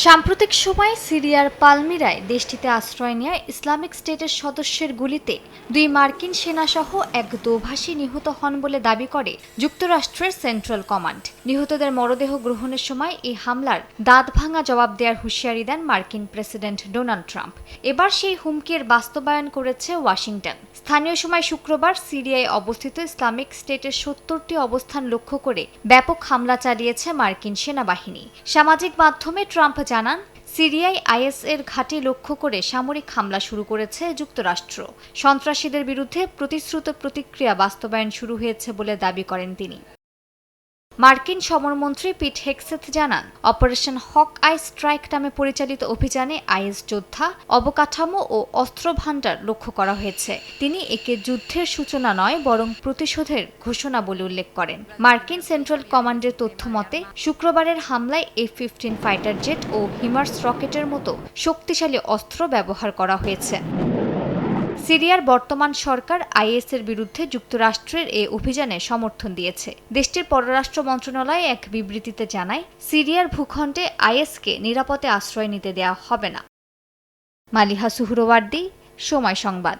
সাম্প্রতিক সময়ে সিরিয়ার পালমিরায় দেশটিতে আশ্রয় নেয়া ইসলামিক স্টেটের সদস্যের গুলিতে 2 মার্কিন সেনাসহ এক দোভাষী নিহত হন বলে দাবি করে যুক্তরাষ্ট্রের সেন্ট্রাল কমান্ড। নিহতদের মরদেহ গ্রহণের সময় এই হামলার দাঁতভাঙা জবাব দেওয়ার হুঁশিয়ারি দেন মার্কিন প্রেসিডেন্ট ডোনাল্ড ট্রাম্প। এবার সেই হুমকির বাস্তবায়ন করেছে ওয়াশিংটন। স্থানীয় সময় শুক্রবার সিরিয়ায় অবস্থিত ইসলামিক স্টেটের 70টি অবস্থান লক্ষ্য করে ব্যাপক হামলা চালিয়েছে মার্কিন সেনাবাহিনী। সামাজিক মাধ্যমে ট্রাম্প জানান, সিরিয়ায় আইএস-এর ঘাঁটি লক্ষ্য করে সামরিক হামলা শুরু করেছে যুক্তরাষ্ট্র। সন্ত্রাসীদের বিরুদ্ধে প্রতিশ্রুত প্রতিক্রিয়া বাস্তবায়ন শুরু হয়েছে বলে দাবি করেন তিনি। মার্কিন সমরমন্ত্রী পিট হেগসেথ জানান, অপারেশন হক আই স্ট্রাইক নামে পরিচালিত অভিযানে আইএস যোদ্ধা, অবকাঠামো ও অস্ত্র ভান্ডার লক্ষ্য করা হয়েছে। তিনি একে যুদ্ধের সূচনা নয় বরং প্রতিশোধের ঘোষণা বলে উল্লেখ করেন। মার্কিন সেন্ট্রাল কমান্ডের তথ্য মতে শুক্রবারের হামলায় F-15 ফাইটার জেট ও হিমার্স রকেটের মতো শক্তিশালী অস্ত্র ব্যবহার করা হয়েছে। সিরিয়ার বর্তমান সরকার আইএস-এর বিরুদ্ধে যুক্তরাষ্ট্রের এ অভিযানে সমর্থন দিয়েছে। দেশটির পররাষ্ট্র মন্ত্রণালয় এক বিবৃতিতে জানায়, সিরিয়ার ভূখণ্ডে আইএসকে নিরাপদে আশ্রয় নিতে দেওয়া হবে না। মালিহা সুহরওয়ার্দী, সময় সংবাদ।